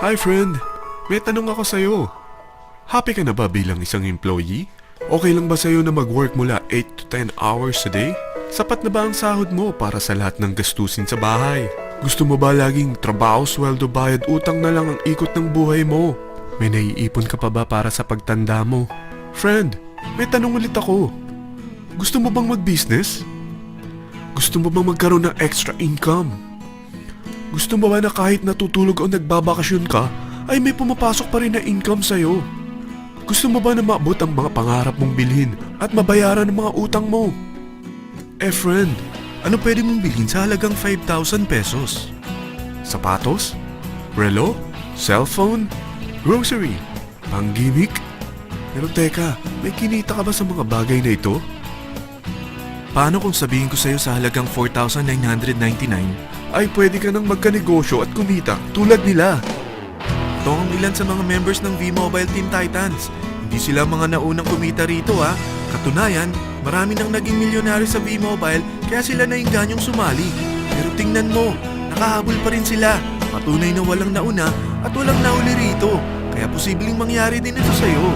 Hi friend, may tanong ako sa'yo. Happy ka na ba bilang isang employee? Okay lang ba sa'yo na mag-work mula 8 to 10 hours a day? Sapat na ba ang sahod mo para sa lahat ng gastusin sa bahay? Gusto mo ba laging trabaho, sweldo, bayad, utang na lang ang ikot ng buhay mo? May naiipon ka pa ba para sa pagtanda mo? Friend, may tanong ulit ako. Gusto mo bang mag-business? Gusto mo bang magkaroon ng extra income? Gusto mo ba na kahit natutulog o nagbabakasyon ka, ay may pumapasok pa rin na income sa'yo? Gusto mo ba na maabot ang mga pangarap mong bilhin at mabayaran ang mga utang mo? Friend, ano pwede mong bilhin sa halagang 5,000 pesos? Sapatos? Relo? Cellphone? Grocery? Pang-gimmick? Pero teka, may kinita ka ba sa mga bagay na ito? Paano kung sabihin ko sa'yo sa halagang 4,999 ay pwede ka nang magkanegosyo at kumita tulad nila? Ito ang ilan sa mga members ng V-Mobile Teen Titans. Hindi sila mga naunang kumita rito ha. Katunayan, marami nang naging milyonaryo sa V-Mobile kaya sila naingganyong sumali. Pero tingnan mo, nakahabol pa rin sila. Patunay na walang nauna at walang nauli rito. Kaya posibleng mangyari din ito sa'yo.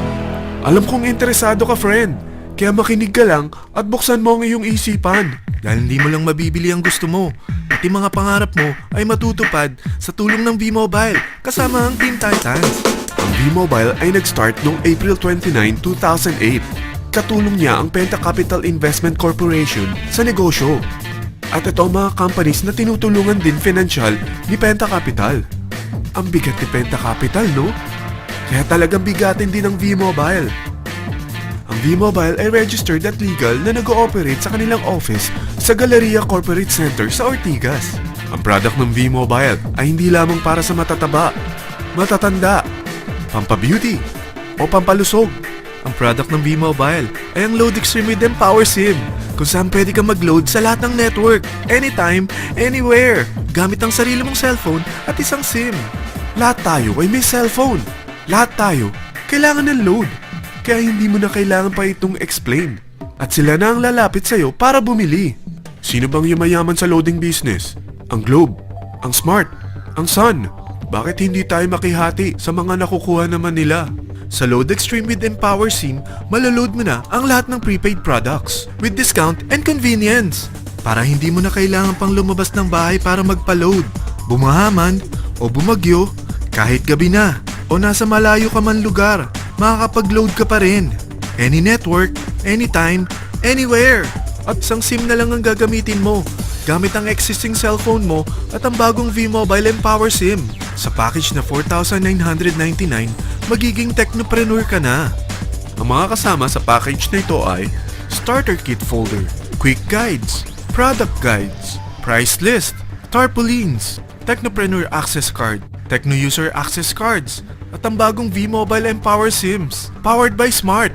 Alam kong interesado ka, friend. Kaya makinig ka lang at buksan mo ang iyong isipan. Dahil hindi mo lang mabibili ang gusto mo. Pati mga pangarap mo ay matutupad sa tulong ng V-Mobile kasama ang Teen Titans. Ang V-Mobile ay nag-start noong April 29, 2008. Katulong niya ang Penta Capital Investment Corporation sa negosyo. At ito ang mga companies na tinutulungan din financial ni Penta Capital. Ang bigat ni Penta Capital, no? Kaya talagang bigatin din ang V-Mobile. Ang V-Mobile ay registered at legal na nag-ooperate sa kanilang office sa Galleria Corporate Center sa Ortigas. Ang product ng V-Mobile ay hindi lamang para sa matataba, matatanda, pampabeauty, o pampalusog. Ang product ng V-Mobile ay ang Load Extreme with Empower SIM, kung saan pwede kang mag-load sa lahat ng network, anytime, anywhere, gamit ang sarili mong cellphone at isang SIM. Lahat tayo ay may cellphone. Lahat tayo kailangan ng load. Kaya hindi mo na kailangan pa itong explain. At sila na ang lalapit sa'yo para bumili. Sino bang yumayaman sa loading business? Ang Globe, ang Smart, ang Sun. Bakit hindi tayo makihati sa mga nakukuha naman nila? Sa Load Extreme with Empower SIM, malaload mo na ang lahat ng prepaid products with discount and convenience. Para hindi mo na kailangan pang lumabas ng bahay para magpa-load. Bumahaman o bumagyo, kahit gabi na o nasa malayo ka man lugar, makakapag-load ka pa rin. Any network, anytime, anywhere. At isang SIM na lang ang gagamitin mo gamit ang existing cellphone mo at ang bagong V-Mobile Empower SIM. Sa package na 4,999, magiging technopreneur ka na. Ang mga kasama sa package na ito ay Starter Kit Folder, Quick Guides, Product Guides, Price List, Tarpaulins, Technopreneur Access Card, Techno User Access Cards, at ang bagong V-Mobile Empower SIMs, powered by Smart.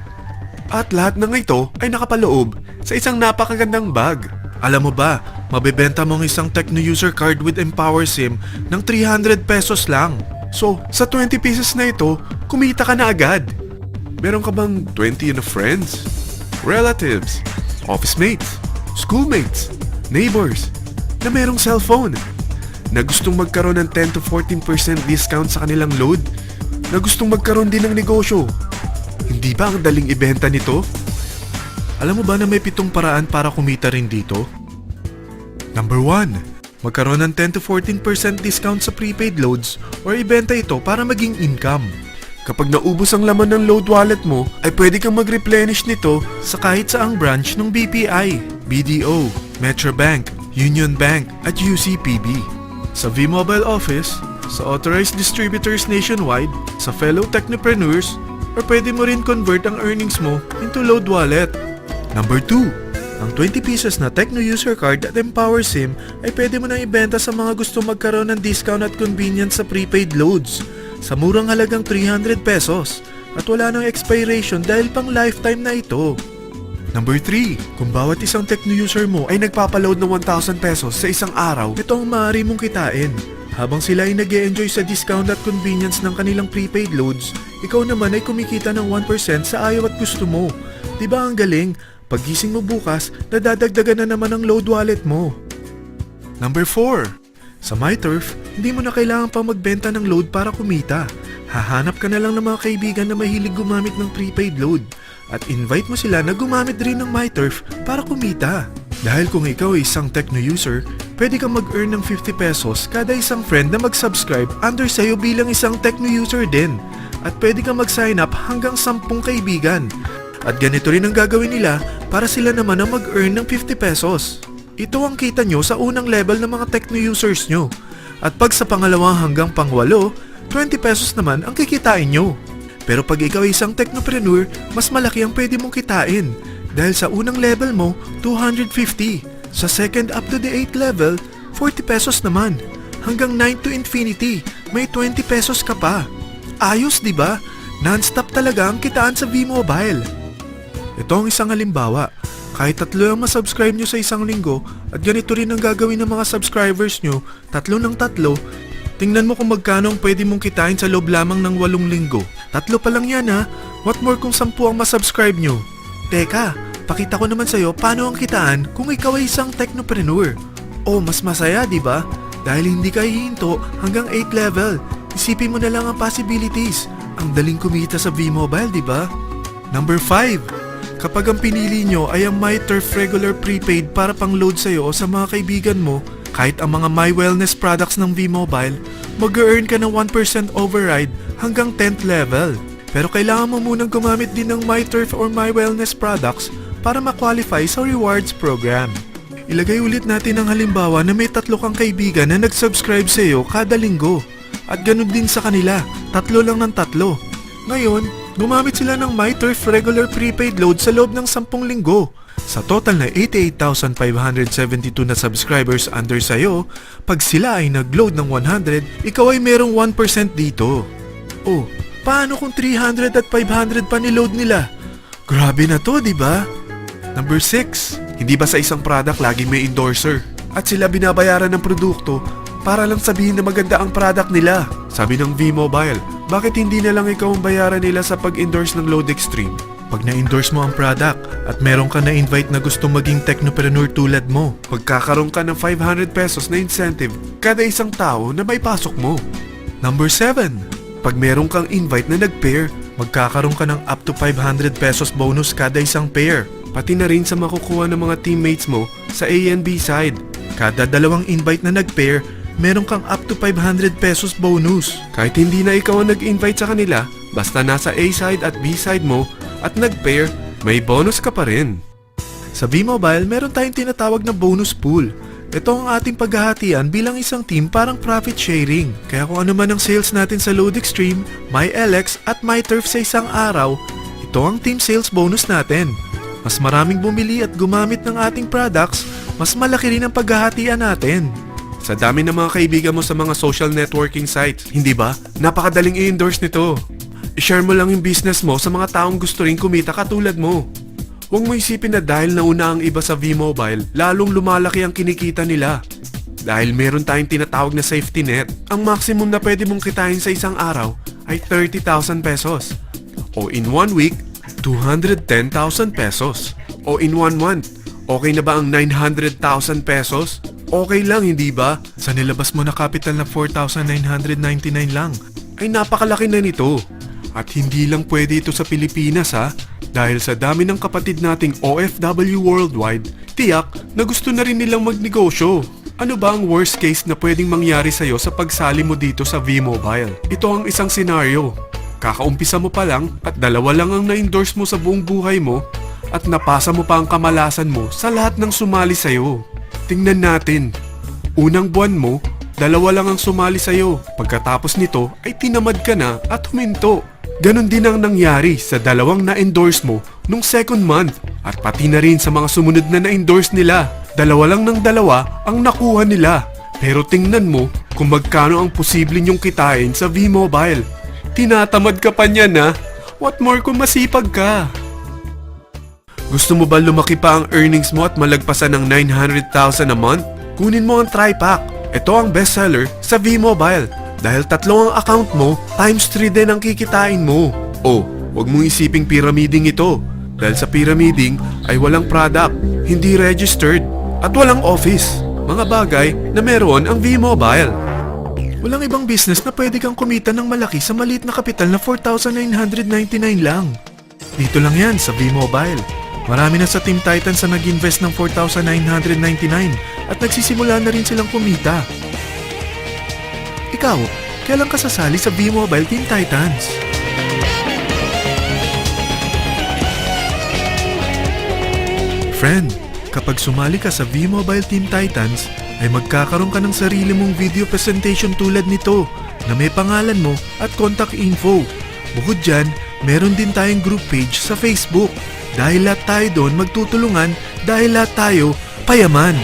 At lahat ng ito ay nakapaloob sa isang napakagandang bag. Alam mo ba, mabebenta mo ang isang Techno User Card with Empower SIM ng 300 pesos lang. So, sa 20 pieces na ito, kumita ka na agad. Meron ka bang 20 na friends, relatives, office mates, schoolmates, neighbors, na merong cellphone, na gustong magkaroon ng 10 to 14% discount sa kanilang load, na gustong magkaroon din ng negosyo? Hindi ba ang daling ibenta nito? Alam mo ba na may 7 paraan para kumita rin dito? Number 1. Magkaroon ng 10 to 14% discount sa prepaid loads or ibenta ito para maging income. Kapag naubos ang laman ng load wallet mo, ay pwede kang mag-replenish nito sa kahit saang branch ng BPI, BDO, Metrobank, Union Bank at UCPB. Sa V-Mobile Office, sa authorized distributors nationwide, sa fellow technopreneurs, or pwede mo rin convert ang earnings mo into load wallet. Number 2. Ang 20 pieces na Techno User Card at Empower SIM ay pwede mo nang ibenta sa mga gusto magkaroon ng discount at convenience sa prepaid loads sa murang halagang 300 pesos at wala nang expiration dahil pang lifetime na ito. Number 3. Kung bawat isang Techno user mo ay nagpapaload ng 1,000 pesos sa isang araw, ito ang maaari mong kitain. Habang sila ay nag-e-enjoy sa discount at convenience ng kanilang prepaid loads, ikaw naman ay kumikita ng 1% sa ayaw at gusto mo. Diba ang galing? Paggising mo bukas, nadadagdagan na naman ang load wallet mo. Number 4. Sa MyTurf, hindi mo na kailangan pa magbenta ng load para kumita. Hahanap ka na lang ng mga kaibigan na mahilig gumamit ng prepaid load at invite mo sila na gumamit rin ng MyTurf para kumita. Dahil kung ikaw ay isang Tecno user, pwede kang mag-earn ng 50 pesos kada isang friend na mag-subscribe under sa'yo bilang isang Tecno user din. At pwede kang mag-sign up hanggang 10 kaibigan. At ganito rin ang gagawin nila para sila naman ang mag-earn ng 50 pesos. Ito ang kita nyo sa unang level ng mga Tecno users nyo. At pag sa pangalawa hanggang pangwalo, 20 pesos naman ang kikitain nyo. Pero pag ikaw ay isang technopreneur, mas malaki ang pwede mong kitain. Dahil sa unang level mo, 250. Sa second up to the 8th level, 40 pesos naman. Hanggang 9 to infinity, may 20 pesos ka pa. Ayos, di ba? Non-stop talaga ang kitaan sa V-Mobile. Ito ang isang halimbawa. Kahit 3 ang masubscribe nyo sa isang linggo at ganito rin ang gagawin ng mga subscribers nyo, 3 ng 3, tingnan mo kung magkano ang pwede mong kitain sa loob lamang ng 8 linggo. 3 pa lang yan ha. What more kung 10 ang masubscribe nyo? Teka, pakita ko naman sa'yo paano ang kitaan kung ikaw ay isang technopreneur. Oh, mas masaya, di ba? Dahil hindi ka hihinto hanggang 8th level. Isipin mo na lang ang possibilities. Ang daling kumita sa V-Mobile, di ba? Number 5. Kapag ang pinili nyo ay ang MyTurf regular prepaid para pang load sa'yo o sa mga kaibigan mo, kahit ang mga My Wellness products ng V-Mobile, mag-earn ka ng 1% override hanggang 10th level. Pero kailangan mo munang gumamit din ng MyTurf or My Wellness products para ma-qualify sa rewards program. Ilagay ulit natin ang halimbawa na may 3 kang kaibigan na nag-subscribe sa'yo kada linggo. At ganun din sa kanila, 3 lang ng 3. Ngayon, gumamit sila ng MyTurf regular prepaid load sa loob ng 10 linggo. Sa total na 88,572 na subscribers under sayo, pag sila ay nag-load ng 100, ikaw ay merong 1% dito. Oh, paano kung 300 at 500 pa niload nila? Grabe na to, di ba? Number 6. Hindi ba sa isang product laging may endorser? At sila binabayaran ng produkto para lang sabihin na maganda ang product nila. Sabi ng V-Mobile, bakit hindi na lang ikaw ang bayaran nila sa pag-endorse ng Load Extreme? Pag na-endorse mo ang product at meron ka na-invite na gustong maging technopreneur tulad mo, magkakaroon ka ng 500 pesos na incentive kada isang tao na may pasok mo. Number 7. Pag meron kang invite na nag-pair, magkakaroon ka ng up to 500 pesos bonus kada isang pair. Pati na rin sa makukuha ng mga teammates mo sa A and B side. Kada 2 invite na nag-pair, meron kang up to 500 pesos bonus. Kahit hindi na ikaw ang nag-invite sa kanila, basta nasa A side at B side mo at nag-pair, may bonus ka pa rin. Sa V-Mobile, meron tayong tinatawag na bonus pool. Ito ang ating paghahatian bilang isang team parang profit sharing. Kaya kung ano man ang sales natin sa Load Extreme, MyLX at MyTurf sa isang araw, ito ang team sales bonus natin. Mas maraming bumili at gumamit ng ating products, mas malaki rin ang paghahatian natin. Sa dami ng mga kaibigan mo sa mga social networking sites, hindi ba? Napakadaling i-endorse nito. I-share mo lang yung business mo sa mga taong gusto rin kumita katulad mo. Huwag mo isipin na dahil nauna ang iba sa V-Mobile, lalong lumalaki ang kinikita nila. Dahil meron tayong tinatawag na safety net, ang maximum na pwede mong kitain sa isang araw ay 30,000 pesos. O in 1 week, 210,000 pesos. O in 1 month, okay na ba ang 900,000 pesos? Okay lang, hindi ba? Sa nilabas mo na capital na 4,999 lang, ay napakalaki na nito. At hindi lang pwede ito sa Pilipinas ha, dahil sa dami ng kapatid nating OFW worldwide, tiyak na gusto na rin nilang magnegosyo. Ano ba ang worst case na pwedeng mangyari sa'yo sa pagsali mo dito sa V-Mobile? Ito ang isang senaryo. Kakaumpisa mo pa lang at 2 lang ang na-endorse mo sa buong buhay mo at napasa mo pa ang kamalasan mo sa lahat ng sumali sa'yo. Tingnan natin. Unang buwan mo, 2 lang ang sumali sa'yo. Pagkatapos nito ay tinamad ka na at huminto. Ganon din ang nangyari sa 2 na-endorse mo nung second month at pati na rin sa mga sumunod na na-endorse nila. 2 lang ng 2 ang nakuha nila. Pero tingnan mo kung magkano ang posible nyong kitain sa V-Mobile. Tinatamad ka pa niyan ha? What more kung masipag ka? Gusto mo ba lumaki pa ang earnings mo at malagpasan ng 900,000 a month? Kunin mo ang TriPack. Ito ang bestseller sa V-Mobile. Dahil 3 ang account mo, times 3 din ang kikitain mo. Oh, wag mong isiping pyramiding ito. Dahil sa pyramiding ay walang product, hindi registered, at walang office. mga bagay na meron ang V-Mobile. Walang ibang business na pwede kang kumita ng malaki sa maliit na kapital na 4,999 lang. Dito lang yan sa V-Mobile. Marami na sa Team Titans na nag-invest ng 4,999 at nagsisimula na rin silang kumita. Ikaw, kailan ka sasali sa V-Mobile Team Titans? Friend, kapag sumali ka sa V-Mobile Team Titans, ay magkakaroon ka ng sarili mong video presentation tulad nito na may pangalan mo at contact info. Bukod dyan, meron din tayong group page sa Facebook. Dahil lahat tayo doon magtutulungan dahil lahat tayo payaman.